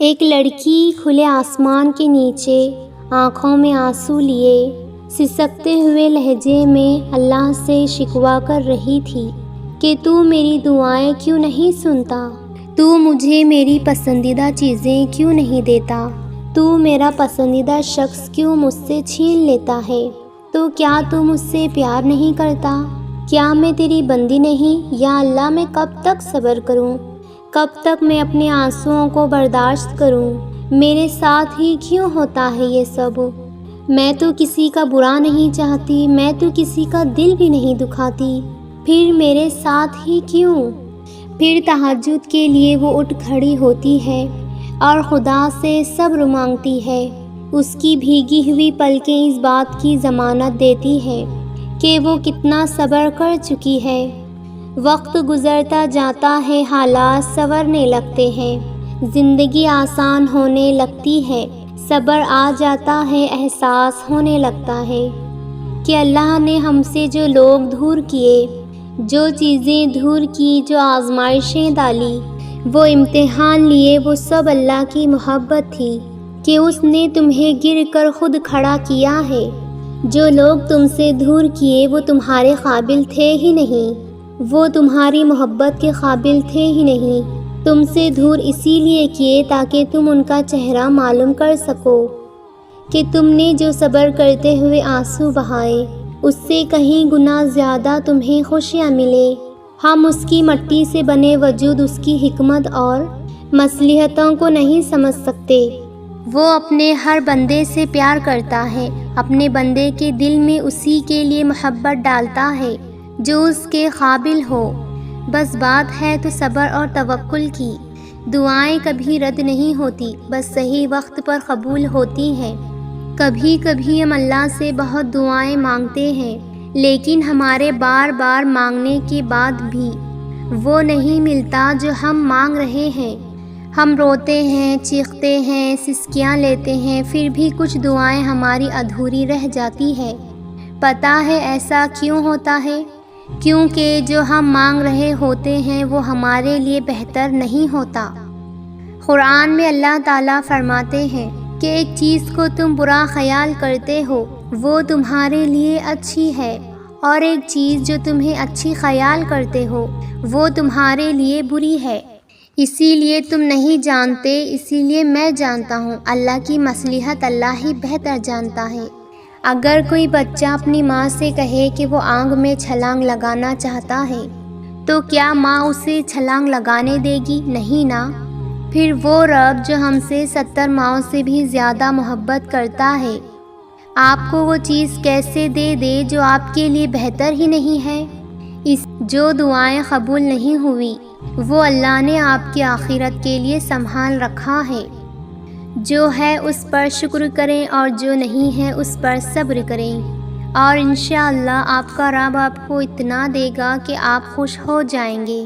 ایک لڑکی کھلے آسمان کے نیچے آنکھوں میں آنسو لیے سسکتے ہوئے لہجے میں اللہ سے شکوہ کر رہی تھی کہ تو میری دعائیں کیوں نہیں سنتا، تو مجھے میری پسندیدہ چیزیں کیوں نہیں دیتا، تو میرا پسندیدہ شخص کیوں مجھ سے چھین لیتا ہے، تو کیا تو مجھ سے پیار نہیں کرتا، کیا میں تیری بندی نہیں؟ یا اللہ میں کب تک صبر کروں، کب تک میں اپنے آنسوؤں کو برداشت کروں، میرے ساتھ ہی کیوں ہوتا ہے یہ سب؟ میں تو کسی کا برا نہیں چاہتی، میں تو کسی کا دل بھی نہیں دکھاتی، پھر میرے ساتھ ہی کیوں؟ پھر تہجد کے لیے وہ اٹھ کھڑی ہوتی ہے اور خدا سے صبر مانگتی ہے۔ اس کی بھیگی ہوئی پلکیں اس بات کی ضمانت دیتی ہیں کہ وہ کتنا صبر کر چکی ہے۔ وقت گزرتا جاتا ہے، حالات سنورنے لگتے ہیں، زندگی آسان ہونے لگتی ہے، صبر آ جاتا ہے، احساس ہونے لگتا ہے کہ اللہ نے ہم سے جو لوگ دور کیے، جو چیزیں دور کی، جو آزمائشیں ڈالی، وہ امتحان لیے، وہ سب اللہ کی محبت تھی کہ اس نے تمہیں گر کر خود کھڑا کیا ہے۔ جو لوگ تم سے دور کیے وہ تمہارے قابل تھے ہی نہیں، وہ تمہاری محبت کے قابل تھے ہی نہیں، تم سے دور اسی لیے کیے تاکہ تم ان کا چہرہ معلوم کر سکو کہ تم نے جو صبر کرتے ہوئے آنسو بہائے اس سے کہیں گنا زیادہ تمہیں خوشیاں ملے۔ ہم اس کی مٹی سے بنے وجود اس کی حکمت اور مصلحتوں کو نہیں سمجھ سکتے۔ وہ اپنے ہر بندے سے پیار کرتا ہے، اپنے بندے کے دل میں اسی کے لیے محبت ڈالتا ہے جو اس کے قابل ہو۔ بس بات ہے تو صبر اور توکل کی۔ دعائیں کبھی رد نہیں ہوتی، بس صحیح وقت پر قبول ہوتی ہیں۔ کبھی کبھی ہم اللہ سے بہت دعائیں مانگتے ہیں، لیکن ہمارے بار بار مانگنے کے بعد بھی وہ نہیں ملتا جو ہم مانگ رہے ہیں۔ ہم روتے ہیں، چیختے ہیں، سسکیاں لیتے ہیں، پھر بھی کچھ دعائیں ہماری ادھوری رہ جاتی ہے۔ پتہ ہے ایسا کیوں ہوتا ہے؟ کیونکہ جو ہم مانگ رہے ہوتے ہیں وہ ہمارے لیے بہتر نہیں ہوتا۔ قرآن میں اللہ تعالیٰ فرماتے ہیں کہ ایک چیز کو تم برا خیال کرتے ہو وہ تمہارے لیے اچھی ہے، اور ایک چیز جو تمہیں اچھی خیال کرتے ہو وہ تمہارے لیے بری ہے۔ اسی لیے تم نہیں جانتے، اسی لیے میں جانتا ہوں۔ اللہ کی مصلحت اللہ ہی بہتر جانتا ہے۔ اگر کوئی بچہ اپنی ماں سے کہے کہ وہ آگ میں چھلانگ لگانا چاہتا ہے تو کیا ماں اسے چھلانگ لگانے دے گی؟ نہیں نا۔ پھر وہ رب جو ہم سے 70 ماؤں سے بھی زیادہ محبت کرتا ہے آپ کو وہ چیز کیسے دے دے جو آپ کے لیے بہتر ہی نہیں ہے؟ جو دعائیں قبول نہیں ہوئی وہ اللہ نے آپ کی آخرت کے لیے سنبھال رکھا ہے۔ جو ہے اس پر شکر کریں اور جو نہیں ہے اس پر صبر کریں، اور انشاءاللہ آپ کا رب آپ کو اتنا دے گا کہ آپ خوش ہو جائیں گے۔